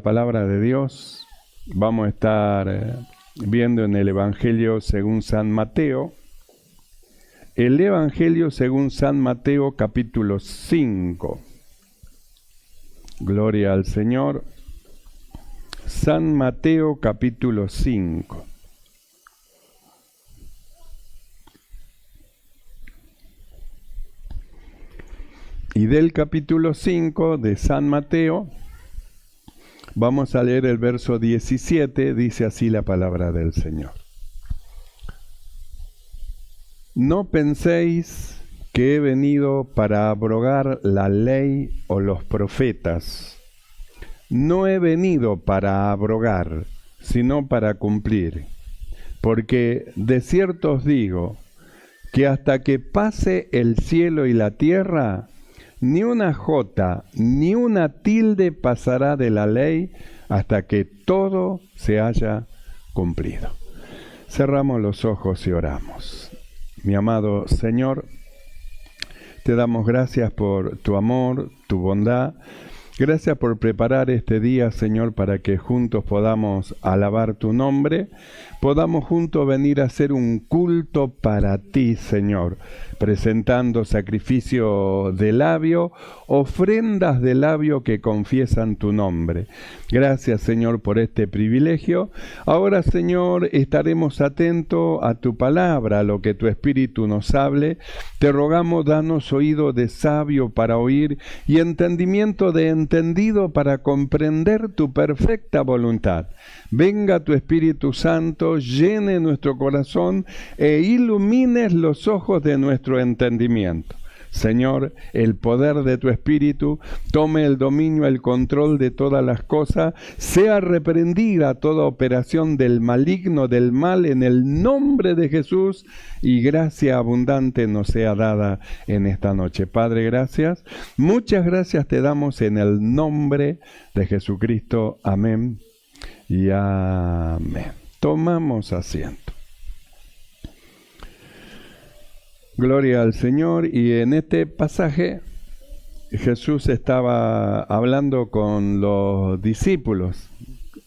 palabra de Dios. Vamos a estar viendo en el Evangelio según San Mateo. El Evangelio según San Mateo, capítulo 5. Gloria al Señor. San Mateo, capítulo 5. Y del capítulo 5 de San Mateo, vamos a leer el verso 17, dice así la palabra del Señor. No penséis que he venido para abrogar la ley o los profetas. No he venido para abrogar, sino para cumplir. Porque de cierto os digo, que hasta que pase el cielo y la tierra, ni una jota, ni una tilde pasará de la ley hasta que todo se haya cumplido. Cerramos los ojos y oramos. Mi amado Señor, te damos gracias por tu amor, tu bondad. Gracias por preparar este día, Señor, para que juntos podamos alabar tu nombre, podamos juntos venir a hacer un culto para ti, Señor, presentando sacrificio de labio, ofrendas de labio que confiesan tu nombre. Gracias, Señor, por este privilegio. Ahora, Señor, estaremos atentos a tu palabra, a lo que tu Espíritu nos hable. Te rogamos, danos oído de sabio para oír y entendimiento de entendido para comprender tu perfecta voluntad. Venga tu Espíritu Santo, llene nuestro corazón e ilumines los ojos de nuestro entendimiento. Señor, el poder de tu Espíritu tome el dominio, el control de todas las cosas, sea reprendida toda operación del maligno, del mal, en el nombre de Jesús, y gracia abundante nos sea dada en esta noche. Padre, gracias. Muchas gracias te damos en el nombre de Jesucristo. Amén y amén. Tomamos asiento. Gloria al Señor. Y en este pasaje Jesús estaba hablando con los discípulos,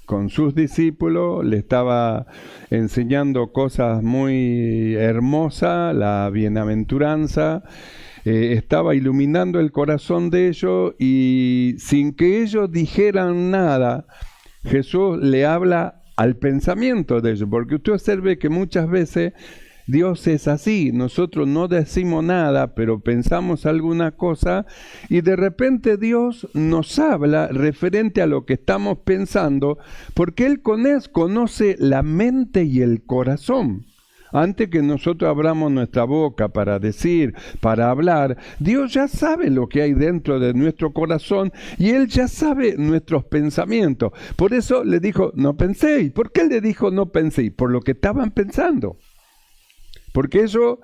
con sus discípulos, le estaba enseñando cosas muy hermosas, la bienaventuranza, estaba iluminando el corazón de ellos y sin que ellos dijeran nada, Jesús le habla al pensamiento de ellos, porque usted observe que muchas veces Dios es así, nosotros no decimos nada, pero pensamos alguna cosa y de repente Dios nos habla referente a lo que estamos pensando, porque Él conoce la mente y el corazón. Antes que nosotros abramos nuestra boca para decir, para hablar, Dios ya sabe lo que hay dentro de nuestro corazón y Él ya sabe nuestros pensamientos. Por eso le dijo, no penséis. ¿Por qué le dijo no penséis? Por lo que estaban pensando. Porque ellos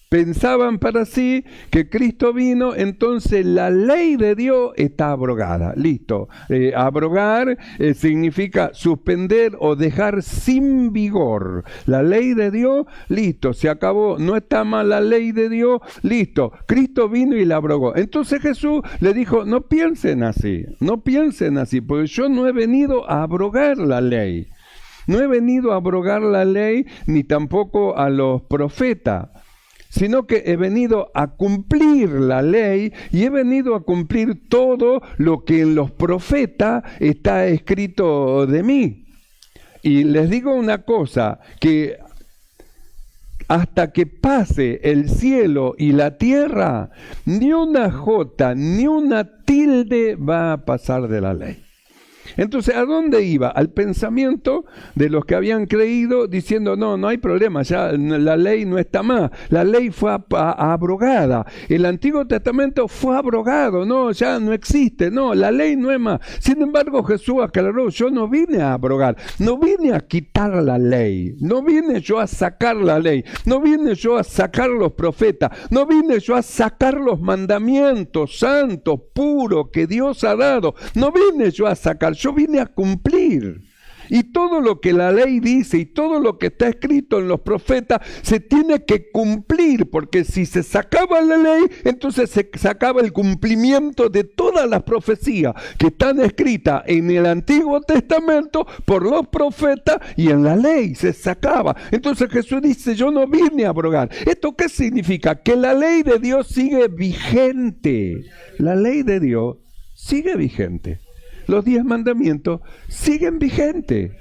pensaban para sí que Cristo vino, entonces la ley de Dios está abrogada. Listo. Abrogar significa suspender o dejar sin vigor. La ley de Dios, listo, se acabó. No está más la ley de Dios, listo. Cristo vino y la abrogó. Entonces Jesús le dijo, no piensen así, porque yo no he venido a abrogar la ley. No he venido a abrogar la ley ni tampoco a los profetas, sino que he venido a cumplir la ley y he venido a cumplir todo lo que en los profetas está escrito de mí. Y les digo una cosa, que hasta que pase el cielo y la tierra, ni una jota, ni una tilde va a pasar de la ley. Entonces, ¿a dónde iba? Al pensamiento de los que habían creído diciendo, no hay problema, ya la ley no está más, la ley fue abrogada, el Antiguo Testamento fue abrogado, no, ya no existe, no, la ley no es más. Sin embargo, Jesús aclaró, yo no vine a abrogar, no vine a quitar la ley, no vine yo a sacar la ley, no vine yo a sacar los profetas, no vine yo a sacar los mandamientos santos, puros, que Dios ha dado, no vine yo a sacar, yo vine a cumplir. Y todo lo que la ley dice y todo lo que está escrito en los profetas se tiene que cumplir, porque si se sacaba la ley, entonces se sacaba el cumplimiento de todas las profecías que están escritas en el Antiguo Testamento por los profetas y en la ley se sacaba. Entonces Jesús dice, yo no vine a abrogar. ¿Esto qué significa? Que la ley de Dios sigue vigente. La ley de Dios sigue vigente. Los 10 mandamientos siguen vigentes.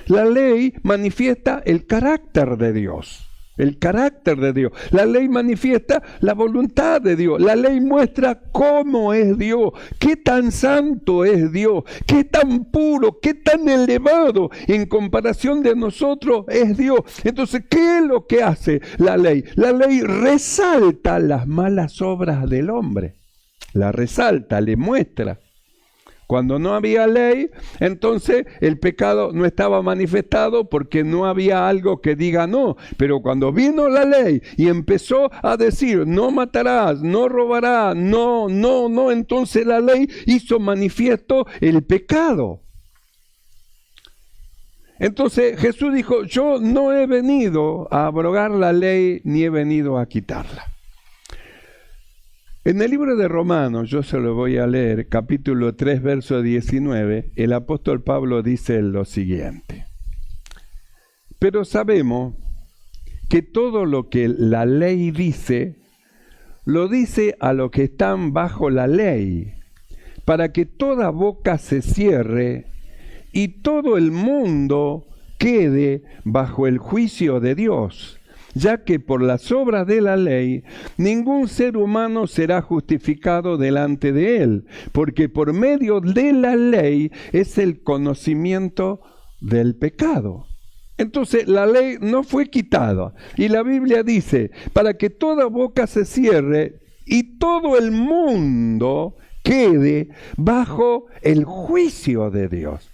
La ley manifiesta el carácter de Dios. El carácter de Dios. La ley manifiesta la voluntad de Dios. La ley muestra cómo es Dios, qué tan santo es Dios, qué tan puro, qué tan elevado en comparación de nosotros es Dios. Entonces, ¿qué es lo que hace la ley? La ley resalta las malas obras del hombre. La resalta, le muestra. Cuando no había ley, entonces el pecado no estaba manifestado porque no había algo que diga no. Pero cuando vino la ley y empezó a decir, no matarás, no robarás, no, entonces la ley hizo manifiesto el pecado. Entonces Jesús dijo, yo no he venido a abrogar la ley ni he venido a quitarla. En el libro de Romanos, yo se lo voy a leer, capítulo 3, verso 19, el apóstol Pablo dice lo siguiente. Pero sabemos que todo lo que la ley dice, lo dice a los que están bajo la ley, para que toda boca se cierre y todo el mundo quede bajo el juicio de Dios. Ya que por las obras de la ley ningún ser humano será justificado delante de él, porque por medio de la ley es el conocimiento del pecado. Entonces la ley no fue quitada, y la Biblia dice, para que toda boca se cierre y todo el mundo quede bajo el juicio de Dios.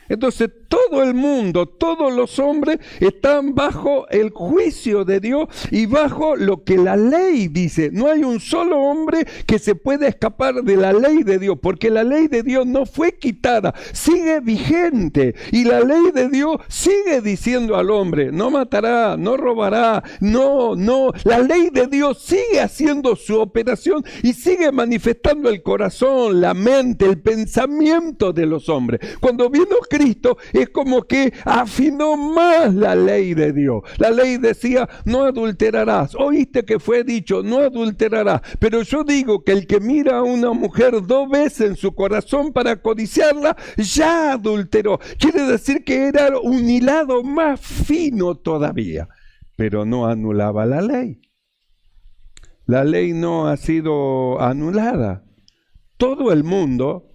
Entonces todo el mundo, todos los hombres están bajo el juicio de Dios y bajo lo que la ley dice. No hay un solo hombre que se pueda escapar de la ley de Dios, porque la ley de Dios no fue quitada, sigue vigente. Y la ley de Dios sigue diciendo al hombre, no matará, no robará, no. La ley de Dios sigue haciendo su operación y sigue manifestando el corazón, la mente, el pensamiento de los hombres. Cuando vino Cristo, es como que afinó más la ley de Dios. La ley decía, no adulterarás. Oíste que fue dicho, no adulterarás. Pero yo digo que el que mira a una mujer 2 veces en su corazón para codiciarla, ya adulteró. Quiere decir que era un hilado más fino todavía. Pero no anulaba la ley. La ley no ha sido anulada. Todo el mundo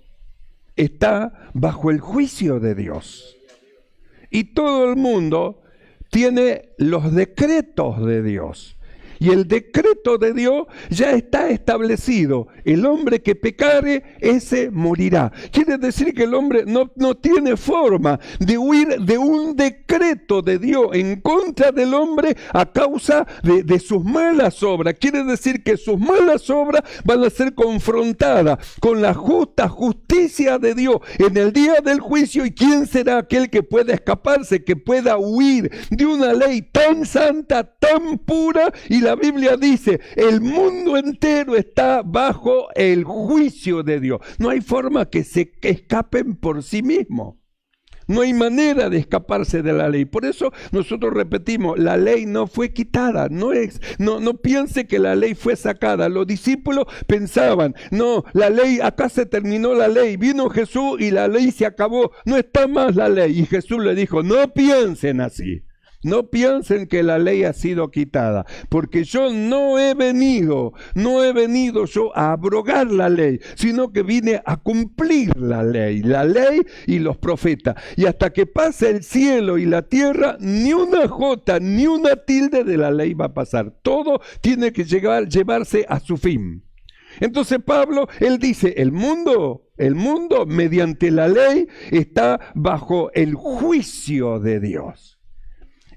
está bajo el juicio de Dios. Y todo el mundo tiene los decretos de Dios. Y el decreto de Dios ya está establecido. El hombre que pecare, ese morirá. Quiere decir que el hombre no tiene forma de huir de un decreto de Dios en contra del hombre a causa de sus malas obras. Quiere decir que sus malas obras van a ser confrontadas con la justa justicia de Dios en el día del juicio. ¿Y quién será aquel que pueda escaparse, que pueda huir de una ley tan santa, tan pura? Y la Biblia dice, el mundo entero está bajo el juicio de Dios. No hay forma que se escapen por sí mismos. No hay manera de escaparse de la ley. Por eso nosotros repetimos, la ley no fue quitada. No piense que la ley fue sacada. Los discípulos pensaban, no, la ley, acá se terminó la ley. Vino Jesús y la ley se acabó. No está más la ley. Y Jesús le dijo, no piensen así. No piensen que la ley ha sido quitada, porque yo no he venido yo a abrogar la ley, sino que vine a cumplir la ley y los profetas. Y hasta que pase el cielo y la tierra, ni una jota, ni una tilde de la ley va a pasar. Todo tiene que llevarse a su fin. Entonces Pablo, él dice, el mundo mediante la ley está bajo el juicio de Dios.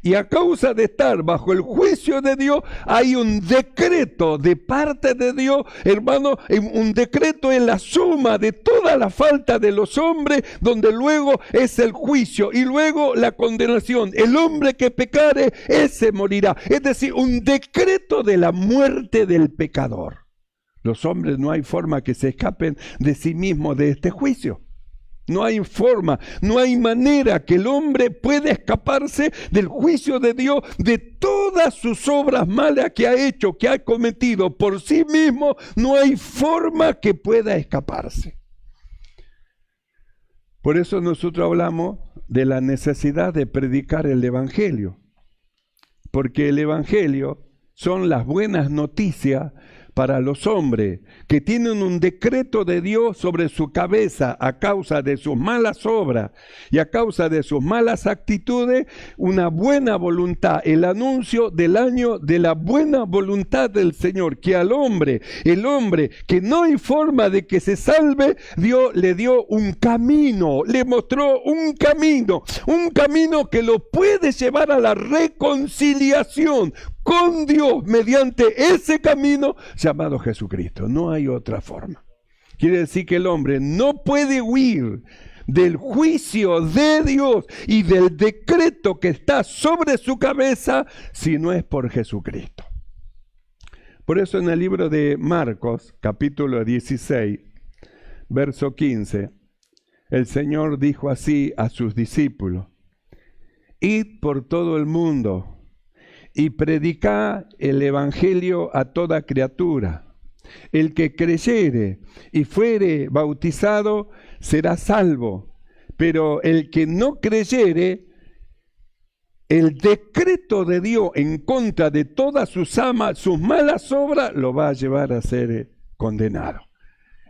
Y a causa de estar bajo el juicio de Dios, hay un decreto de parte de Dios, hermano, un decreto en la suma de toda la falta de los hombres, donde luego es el juicio y luego la condenación. El hombre que pecare, ese morirá. Es decir, un decreto de la muerte del pecador. Los hombres no hay forma que se escapen de sí mismos de este juicio. No hay forma, no hay manera que el hombre pueda escaparse del juicio de Dios, de todas sus obras malas que ha hecho, que ha cometido por sí mismo. No hay forma que pueda escaparse. Por eso nosotros hablamos de la necesidad de predicar el Evangelio. Porque el Evangelio son las buenas noticias para los hombres que tienen un decreto de Dios sobre su cabeza a causa de sus malas obras y a causa de sus malas actitudes, una buena voluntad, el anuncio del año de la buena voluntad del Señor, que al hombre, el hombre que no hay forma de que se salve, Dios le dio un camino, le mostró un camino que lo puede llevar a la reconciliación con Dios mediante ese camino llamado Jesucristo. No hay otra forma. Quiere decir que el hombre no puede huir del juicio de Dios y del decreto que está sobre su cabeza si no es por Jesucristo. Por eso en el libro de Marcos, capítulo 16, verso 15, el Señor dijo así a sus discípulos: id por todo el mundo y predicad el evangelio a toda criatura. El que creyere y fuere bautizado será salvo, pero el que no creyere, el decreto de Dios en contra de todas sus malas obras lo va a llevar a ser condenado.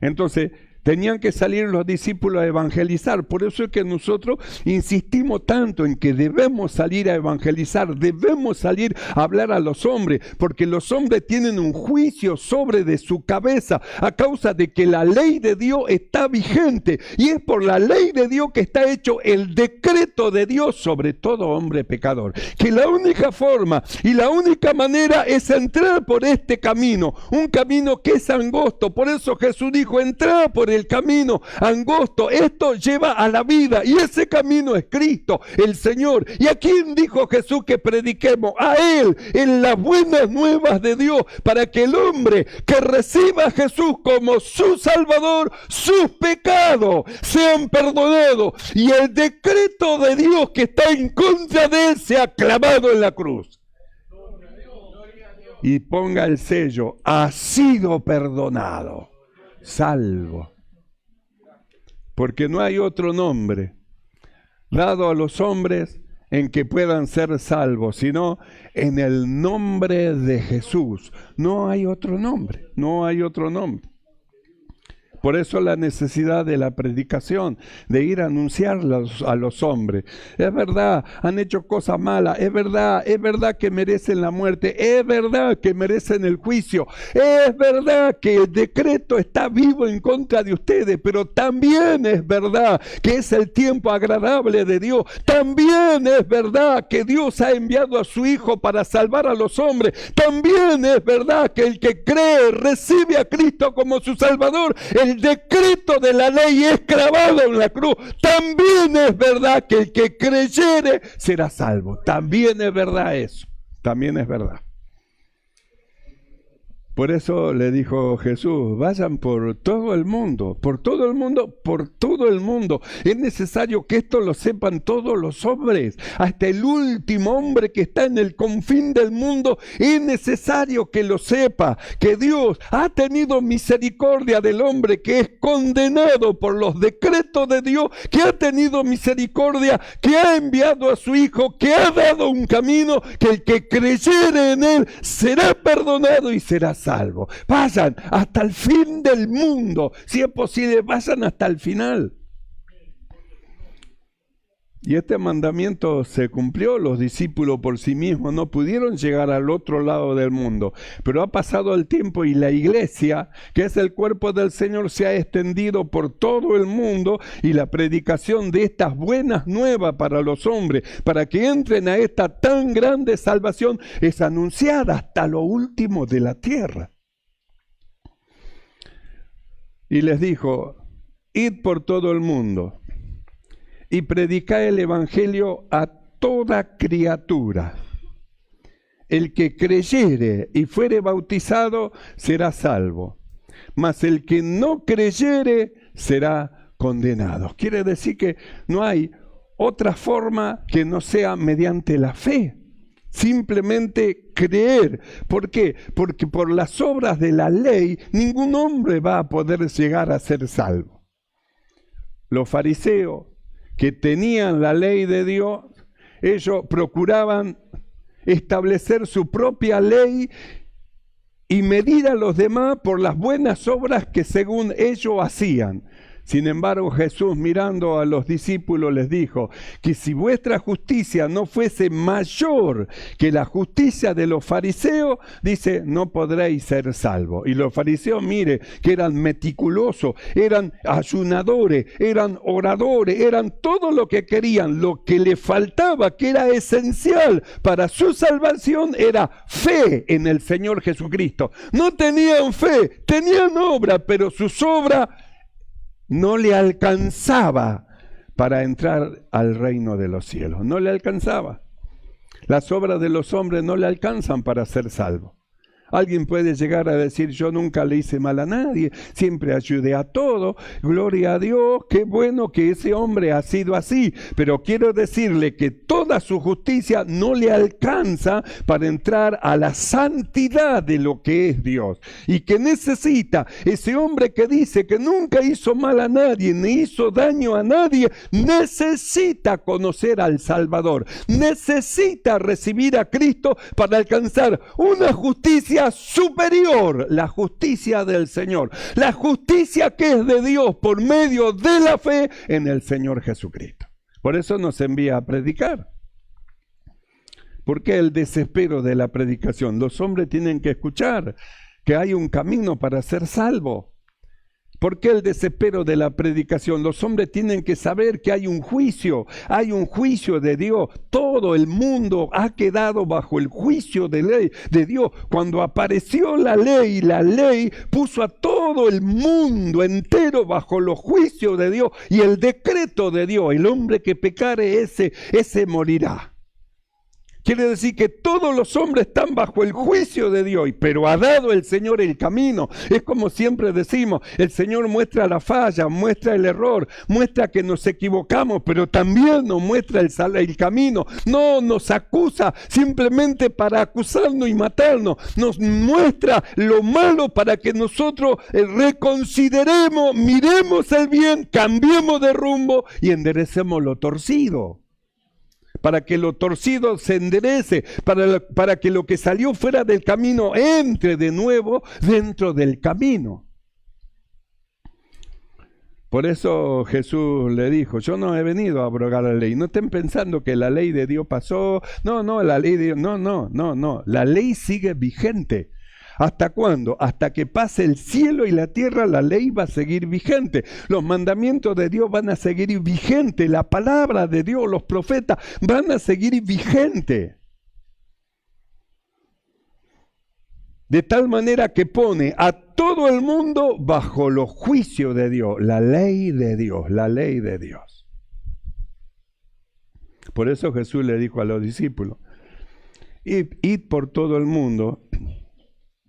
Entonces, tenían que salir los discípulos a evangelizar. Por eso es que nosotros insistimos tanto en que debemos salir a evangelizar, debemos salir a hablar a los hombres, porque los hombres tienen un juicio sobre de su cabeza a causa de que la ley de Dios está vigente, y es por la ley de Dios que está hecho el decreto de Dios sobre todo hombre pecador. Que la única forma y la única manera es entrar por este camino, un camino que es angosto. Por eso Jesús dijo: entrad por el camino angosto, esto lleva a la vida, y ese camino es Cristo, el Señor. ¿Y a quién dijo Jesús que prediquemos? A Él, en las buenas nuevas de Dios, para que el hombre que reciba a Jesús como su Salvador, sus pecados sean perdonados, y el decreto de Dios que está en contra de Él sea clavado en la cruz. Y ponga el sello: ha sido perdonado, salvo. Porque no hay otro nombre dado a los hombres en que puedan ser salvos, sino en el nombre de Jesús. No hay otro nombre, no hay otro nombre. Por eso la necesidad de la predicación, de ir a anunciar a los hombres. Es verdad, han hecho cosas malas, es verdad que merecen la muerte, es verdad que merecen el juicio, es verdad que el decreto está vivo en contra de ustedes, pero también es verdad que es el tiempo agradable de Dios. También es verdad que Dios ha enviado a su Hijo para salvar a los hombres. También es verdad que el que cree recibe a Cristo como su Salvador. El decreto de la ley es clavado en la cruz. También es verdad que el que creyere será salvo. También es verdad eso. También es verdad. Por eso le dijo Jesús: vayan por todo el mundo, por todo el mundo, por todo el mundo. Es necesario que esto lo sepan todos los hombres, hasta el último hombre que está en el confín del mundo. Es necesario que lo sepa, que Dios ha tenido misericordia del hombre que es condenado por los decretos de Dios, que ha tenido misericordia, que ha enviado a su Hijo, que ha dado un camino, que el que creyere en Él será perdonado y será salvo. Vayan hasta el fin del mundo, si es posible, vayan hasta el final. Y este mandamiento se cumplió. Los discípulos por sí mismos no pudieron llegar al otro lado del mundo. Pero ha pasado el tiempo y la iglesia, que es el cuerpo del Señor, se ha extendido por todo el mundo, y la predicación de estas buenas nuevas para los hombres, para que entren a esta tan grande salvación, es anunciada hasta lo último de la tierra. Y les dijo: id por todo el mundo y predicad el evangelio a toda criatura. El que creyere y fuere bautizado será salvo, mas el que no creyere será condenado. Quiere decir que no hay otra forma que no sea mediante la fe. Simplemente creer. ¿Por qué? Porque por las obras de la ley ningún hombre va a poder llegar a ser salvo. Los fariseos, que tenían la ley de Dios, ellos procuraban establecer su propia ley y medir a los demás por las buenas obras que según ellos hacían. Sin embargo, Jesús, mirando a los discípulos, les dijo que si vuestra justicia no fuese mayor que la justicia de los fariseos, dice, no podréis ser salvos. Y los fariseos, mire, que eran meticulosos, eran ayunadores, eran oradores, eran todo lo que querían. Lo que les faltaba, que era esencial para su salvación, era fe en el Señor Jesucristo. No tenían fe, tenían obra, pero sus obras no le alcanzaba para entrar al reino de los cielos. No le alcanzaba. Las obras de los hombres no le alcanzan para ser salvo. Alguien puede llegar a decir, yo nunca le hice mal a nadie, siempre ayudé a todo, gloria a Dios, qué bueno que ese hombre ha sido así. Pero quiero decirle que toda su justicia no le alcanza para entrar a la santidad de lo que es Dios. Y que necesita ese hombre que dice que nunca hizo mal a nadie, ni hizo daño a nadie, necesita conocer al Salvador, necesita recibir a Cristo para alcanzar una justicia superior, la justicia del Señor, la justicia que es de Dios por medio de la fe en el Señor Jesucristo. Por eso nos envía a predicar. ¿Por qué el desespero de la predicación? Los hombres tienen que escuchar que hay un camino para ser salvo. ¿Por qué el desespero de la predicación? Los hombres tienen que saber que hay un juicio de Dios. Todo el mundo ha quedado bajo el juicio de Dios. Cuando apareció la ley puso a todo el mundo entero bajo los juicios de Dios y el decreto de Dios. El hombre que pecare, ese morirá. Quiere decir que todos los hombres están bajo el juicio de Dios, pero ha dado el Señor el camino. Es como siempre decimos, el Señor muestra la falla, muestra el error, muestra que nos equivocamos, pero también nos muestra el camino. No nos acusa simplemente para acusarnos y matarnos. Nos muestra lo malo para que nosotros reconsideremos, miremos el bien, cambiemos de rumbo y enderecemos lo torcido. Para que lo torcido se enderece, para que lo que salió fuera del camino entre de nuevo dentro del camino. Por eso Jesús le dijo, yo no he venido a abrogar la ley. No estén pensando que la ley de Dios pasó. No, la ley de Dios, no. La ley sigue vigente. ¿Hasta cuándo? Hasta que pase el cielo y la tierra, la ley va a seguir vigente. Los mandamientos de Dios van a seguir vigentes. La palabra de Dios, los profetas van a seguir vigentes. De tal manera que pone a todo el mundo bajo los juicios de Dios. La ley de Dios, la ley de Dios. Por eso Jesús le dijo a los discípulos, id por todo el mundo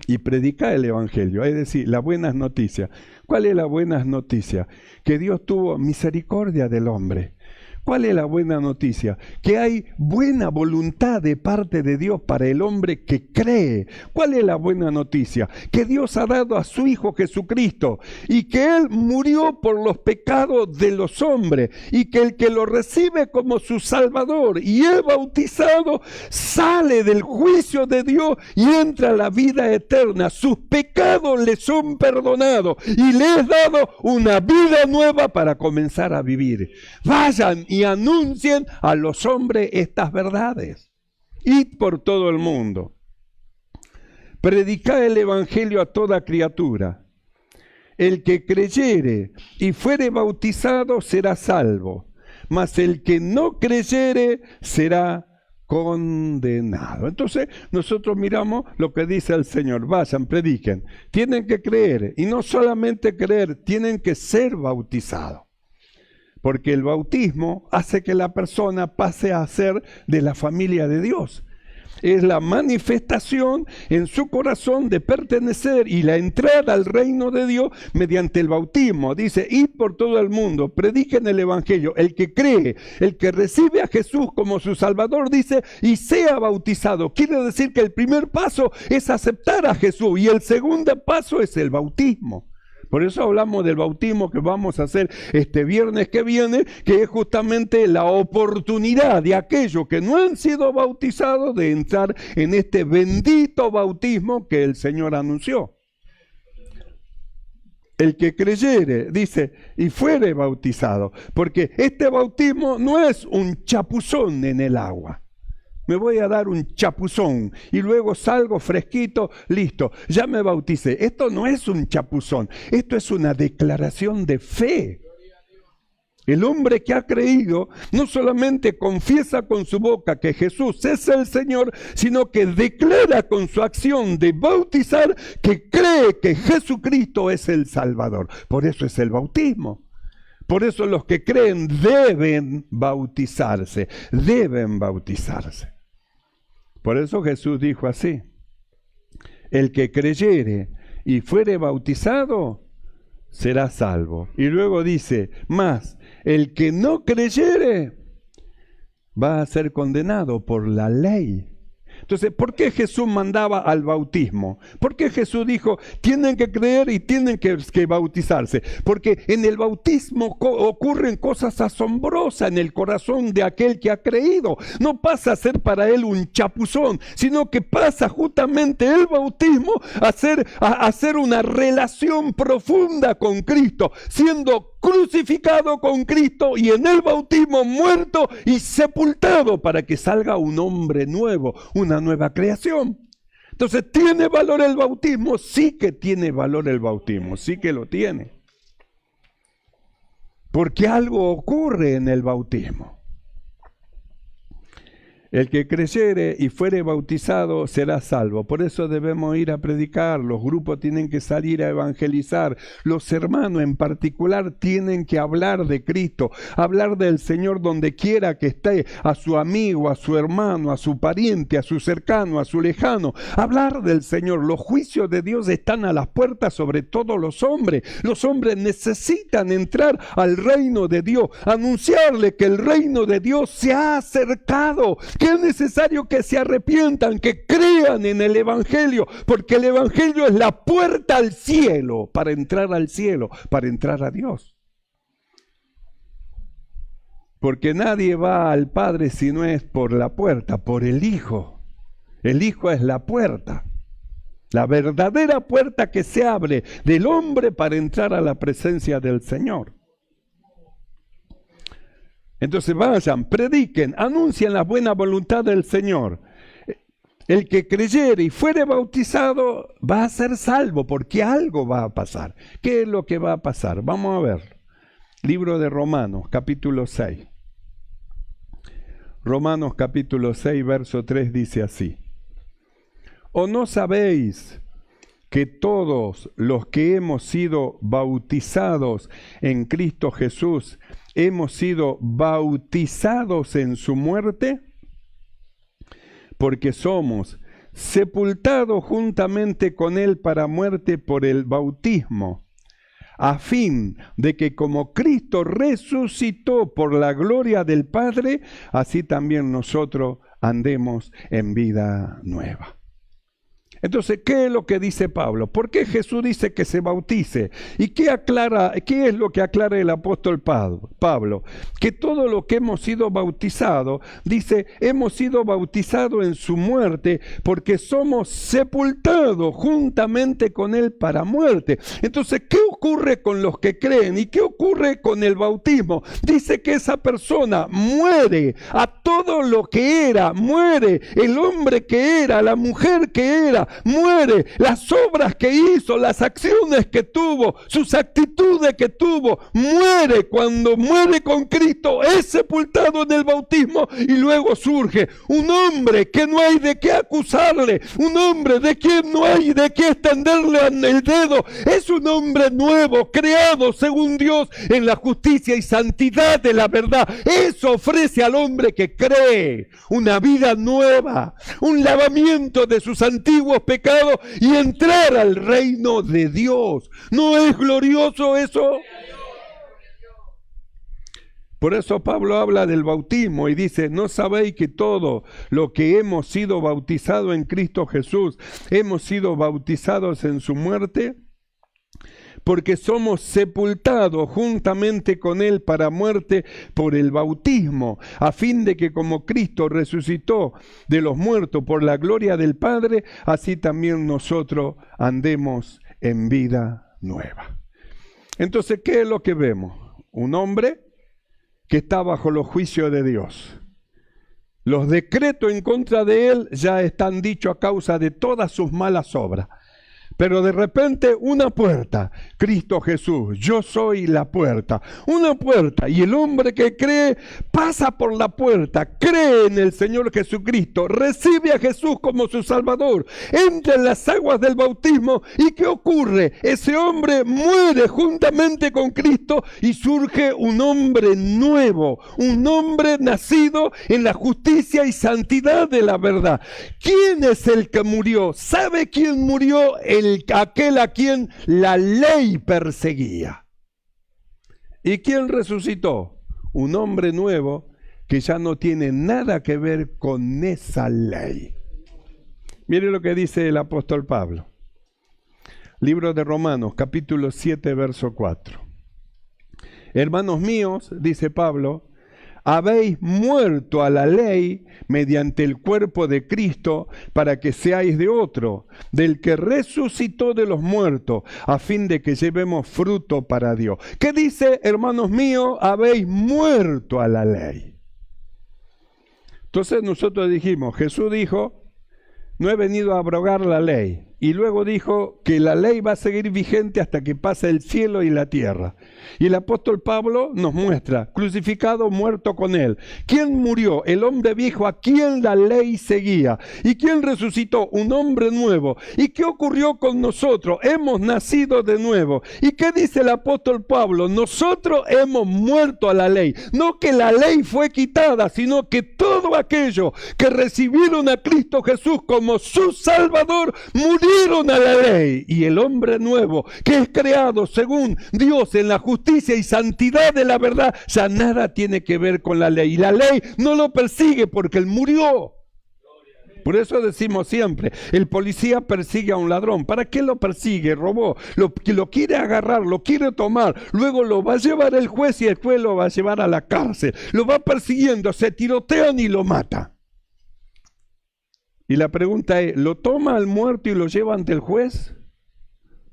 y predicar el evangelio, es decir, las buenas noticias. ¿Cuál es la buena noticia? Que Dios tuvo misericordia del hombre. ¿Cuál es la buena noticia? Que hay buena voluntad de parte de Dios para el hombre que cree. ¿Cuál es la buena noticia? Que Dios ha dado a su Hijo Jesucristo y que Él murió por los pecados de los hombres y que el que lo recibe como su Salvador y es bautizado sale del juicio de Dios y entra a la vida eterna. Sus pecados le son perdonados y le es dado una vida nueva para comenzar a vivir. Vayan y anuncien a los hombres estas verdades. Id por todo el mundo. Predicad el evangelio a toda criatura. El que creyere y fuere bautizado será salvo, mas el que no creyere será condenado. Entonces nosotros miramos lo que dice el Señor. Vayan, prediquen. Tienen que creer, y no solamente creer, tienen que ser bautizados. Porque el bautismo hace que la persona pase a ser de la familia de Dios. Es la manifestación en su corazón de pertenecer y la entrada al reino de Dios mediante el bautismo. Dice, id por todo el mundo, prediquen el evangelio. El que cree, el que recibe a Jesús como su Salvador, dice, y sea bautizado. Quiere decir que el primer paso es aceptar a Jesús y el segundo paso es el bautismo. Por eso hablamos del bautismo que vamos a hacer este viernes que viene, que es justamente la oportunidad de aquellos que no han sido bautizados de entrar en este bendito bautismo que el Señor anunció. El que creyere, dice, y fuere bautizado, porque este bautismo no es un chapuzón en el agua. Me voy a dar un chapuzón y luego salgo fresquito, listo, ya me bauticé. Esto no es un chapuzón, esto es una declaración de fe. El hombre que ha creído no solamente confiesa con su boca que Jesús es el Señor, sino que declara con su acción de bautizar que cree que Jesucristo es el Salvador. Por eso es el bautismo. Por eso los que creen deben bautizarse, deben bautizarse. Por eso Jesús dijo así, el que creyere y fuere bautizado será salvo. Y luego dice, más, el que no creyere va a ser condenado por la ley. Entonces, ¿por qué Jesús mandaba al bautismo? ¿Por qué Jesús dijo, tienen que creer y tienen que bautizarse? Porque en el bautismo ocurren cosas asombrosas en el corazón de aquel que ha creído. No pasa a ser para él un chapuzón, sino que pasa justamente el bautismo a hacer una relación profunda con Cristo, siendo crucificado con Cristo y en el bautismo muerto y sepultado para que salga un hombre nuevo, una nueva creación. Entonces, ¿tiene valor el bautismo? Sí que tiene valor el bautismo, sí que lo tiene. Porque algo ocurre en el bautismo. El que creyere y fuere bautizado será salvo. Por eso debemos ir a predicar, los grupos tienen que salir a evangelizar, los hermanos en particular tienen que hablar de Cristo, hablar del Señor donde quiera que esté, a su amigo, a su hermano, a su pariente, a su cercano, a su lejano, hablar del Señor. Los juicios de Dios están a las puertas sobre todos los hombres. Los hombres necesitan entrar al reino de Dios, anunciarle que el reino de Dios se ha acercado, que es necesario que se arrepientan, que crean en el Evangelio, porque el Evangelio es la puerta al cielo, para entrar al cielo, para entrar a Dios. Porque nadie va al Padre si no es por la puerta, por el Hijo. El Hijo es la puerta, la verdadera puerta que se abre del hombre para entrar a la presencia del Señor. Entonces vayan, prediquen, anuncien la buena voluntad del Señor. El que creyere y fuere bautizado va a ser salvo, porque algo va a pasar. ¿Qué es lo que va a pasar? Vamos a ver. Libro de Romanos, capítulo 6. Romanos capítulo 6, verso 3 dice así. ¿O no sabéis que todos los que hemos sido bautizados en Cristo Jesús hemos sido bautizados en su muerte? Porque somos sepultados juntamente con él para muerte por el bautismo, a fin de que como Cristo resucitó por la gloria del Padre, así también nosotros andemos en vida nueva. Entonces, ¿qué es lo que dice Pablo? ¿Por qué Jesús dice que se bautice? ¿Y qué es lo que aclara el apóstol Pablo? Que todo lo que hemos sido bautizados, dice, hemos sido bautizados en su muerte porque somos sepultados juntamente con él para muerte. Entonces, ¿qué ocurre con los que creen? ¿Y qué ocurre con el bautismo? Dice que esa persona muere a todo lo que era, muere el hombre que era, la mujer que era, muere las obras que hizo, las acciones que tuvo, sus actitudes que tuvo, muere. Cuando muere con Cristo es sepultado en el bautismo y luego surge un hombre que no hay de qué acusarle, un hombre de quien no hay de qué extenderle el dedo. Es un hombre nuevo, creado según Dios en la justicia y santidad de la verdad. Eso ofrece al hombre que cree una vida nueva, un lavamiento de sus antiguos pecados y entrar al reino de Dios. ¿No es glorioso eso? Por eso Pablo habla del bautismo y dice, ¿no sabéis que todo lo que hemos sido bautizados en Cristo Jesús, hemos sido bautizados en su muerte? Porque somos sepultados juntamente con él para muerte por el bautismo, a fin de que como Cristo resucitó de los muertos por la gloria del Padre, así también nosotros andemos en vida nueva. Entonces, ¿qué es lo que vemos? Un hombre que está bajo los juicios de Dios. Los decretos en contra de él ya están dichos a causa de todas sus malas obras. Pero de repente una puerta, Cristo Jesús, yo soy la puerta, una puerta, y el hombre que cree pasa por la puerta, cree en el Señor Jesucristo, recibe a Jesús como su Salvador, entra en las aguas del bautismo, ¿y qué ocurre? Ese hombre muere juntamente con Cristo y surge un hombre nuevo, un hombre nacido en la justicia y santidad de la verdad. ¿Quién es el que murió? ¿Sabe quién murió? Aquel a quien la ley perseguía. ¿Y quién resucitó? Un hombre nuevo que ya no tiene nada que ver con esa ley. Mire lo que dice el apóstol Pablo. Libro de Romanos, capítulo 7, verso 4. Hermanos míos, dice Pablo, habéis muerto a la ley mediante el cuerpo de Cristo para que seáis de otro, del que resucitó de los muertos, a fin de que llevemos fruto para Dios. ¿Qué dice, hermanos míos? Habéis muerto a la ley. Entonces nosotros dijimos, Jesús dijo, no he venido a abrogar la ley. Y luego dijo que la ley va a seguir vigente hasta que pase el cielo y la tierra. Y el apóstol Pablo nos muestra, crucificado, muerto con él. ¿Quién murió? El hombre viejo a quien la ley seguía. ¿Y quién resucitó? Un hombre nuevo. ¿Y qué ocurrió con nosotros? Hemos nacido de nuevo. ¿Y qué dice el apóstol Pablo? Nosotros hemos muerto a la ley. No que la ley fue quitada, sino que todo aquello que recibieron a Cristo Jesús como su Salvador, murieron a la ley, y el hombre nuevo que es creado según Dios en la justicia y santidad de la verdad ya nada tiene que ver con la ley, y la ley no lo persigue porque él murió. Por eso decimos siempre, el policía persigue a un ladrón. ¿Para qué lo persigue? Robó, lo quiere agarrar, lo quiere tomar, luego lo va a llevar el juez y el juez lo va a llevar a la cárcel, lo va persiguiendo, se tirotean y lo mata. Y la pregunta es, ¿lo toma al muerto y lo lleva ante el juez?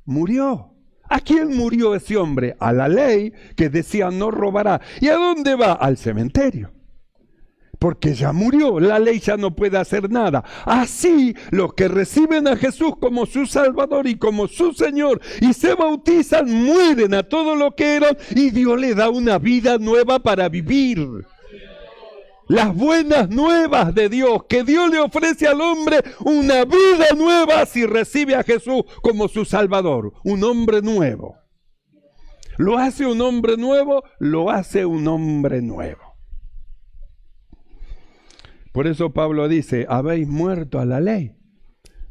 Murió. ¿A quién murió ese hombre? A la ley que decía no robará. ¿Y a dónde va? Al cementerio. Porque ya murió, la ley ya no puede hacer nada. Así, los que reciben a Jesús como su Salvador y como su Señor y se bautizan, mueren a todo lo que eran y Dios le da una vida nueva para vivir. Las buenas nuevas de Dios, que Dios le ofrece al hombre una vida nueva si recibe a Jesús como su Salvador. Un hombre nuevo. ¿Lo hace un hombre nuevo? Lo hace un hombre nuevo. Por eso Pablo dice, habéis muerto a la ley.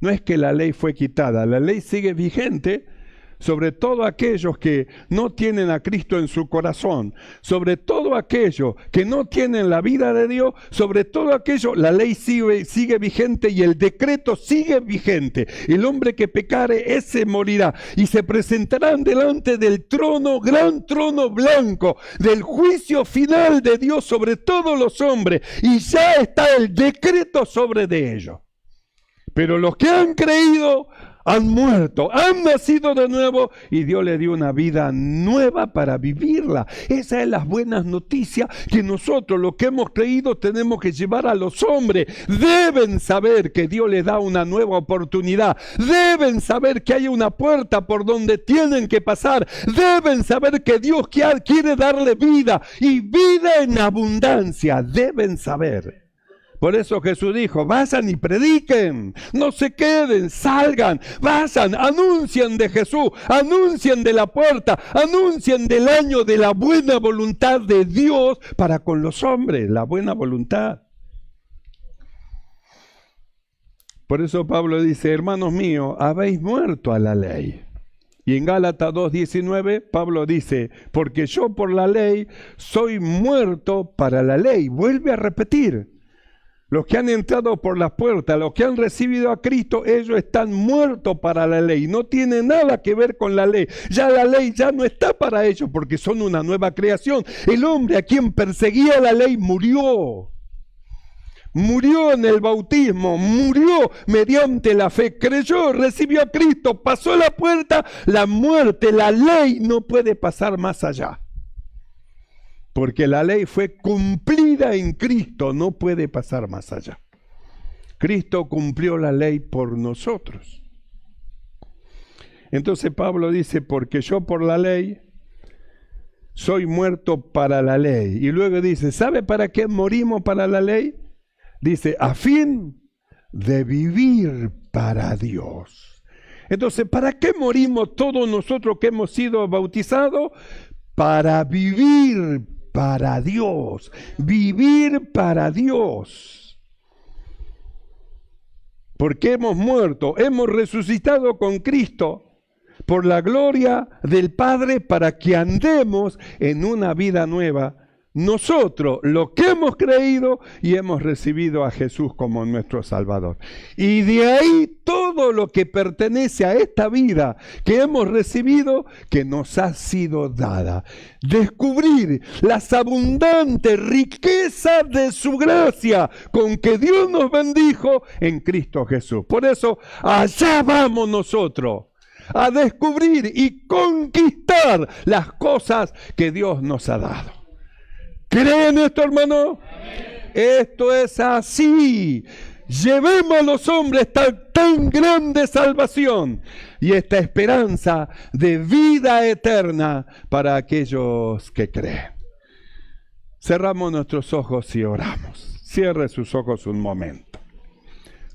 No es que la ley fue quitada, la ley sigue vigente, sobre todo aquellos que no tienen a Cristo en su corazón, sobre todo aquellos que no tienen la vida de Dios, sobre todo aquellos, la ley sigue vigente y el decreto sigue vigente. El hombre que pecare, ese morirá. Y se presentarán delante del trono, gran trono blanco, del juicio final de Dios sobre todos los hombres. Y ya está el decreto sobre de ellos. Pero los que han creído han muerto, han nacido de nuevo y Dios le dio una vida nueva para vivirla. Esas son las buenas noticias que nosotros, los que hemos creído, tenemos que llevar a los hombres. Deben saber que Dios les da una nueva oportunidad. Deben saber que hay una puerta por donde tienen que pasar. Deben saber que Dios quiere darle vida y vida en abundancia. Deben saber. Por eso Jesús dijo, vayan y prediquen, no se queden, salgan, vayan, anuncien de Jesús, anuncien de la puerta, anuncien del año de la buena voluntad de Dios para con los hombres, la buena voluntad. Por eso Pablo dice, hermanos míos, habéis muerto a la ley. Y en Gálatas 2:19, Pablo dice, porque yo por la ley soy muerto para la ley. Vuelve a repetir. Los que han entrado por las puertas, los que han recibido a Cristo, ellos están muertos para la ley. No tiene nada que ver con la ley. Ya la ley ya no está para ellos porque son una nueva creación. El hombre a quien perseguía la ley murió. Murió en el bautismo, murió mediante la fe, creyó, recibió a Cristo, pasó la puerta, la muerte, la ley no puede pasar más allá. Porque la ley fue cumplida en Cristo, no puede pasar más allá. Cristo cumplió la ley por nosotros. Entonces Pablo dice, porque yo por la ley soy muerto para la ley. Y luego dice, ¿sabe para qué morimos para la ley? Dice, a fin de vivir para Dios. Entonces, ¿para qué morimos todos nosotros que hemos sido bautizados? Para vivir para Dios, vivir para Dios. Porque hemos muerto, hemos resucitado con Cristo por la gloria del Padre para que andemos en una vida nueva. Nosotros, los que hemos creído y hemos recibido a Jesús como nuestro Salvador. Y de ahí todo lo que pertenece a esta vida que hemos recibido, que nos ha sido dada. Descubrir las abundantes riquezas de su gracia con que Dios nos bendijo en Cristo Jesús. Por eso, allá vamos nosotros a descubrir y conquistar las cosas que Dios nos ha dado. ¿Creen esto, hermano? Amén. Esto es así. Llevemos a los hombres esta tan grande salvación y esta esperanza de vida eterna para aquellos que creen. Cerramos nuestros ojos y oramos. Cierre sus ojos un momento.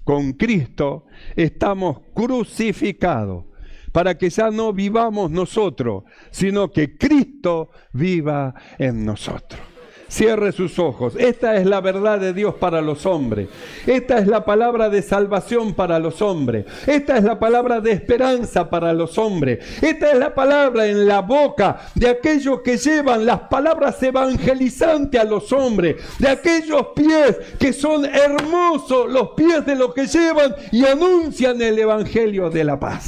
Con Cristo estamos crucificados para que ya no vivamos nosotros, sino que Cristo viva en nosotros. Cierre sus ojos. Esta es la verdad de Dios para los hombres. Esta es la palabra de salvación para los hombres. Esta es la palabra de esperanza para los hombres. Esta es la palabra en la boca de aquellos que llevan las palabras evangelizantes a los hombres. De aquellos pies que son hermosos, los pies de los que llevan y anuncian el evangelio de la paz.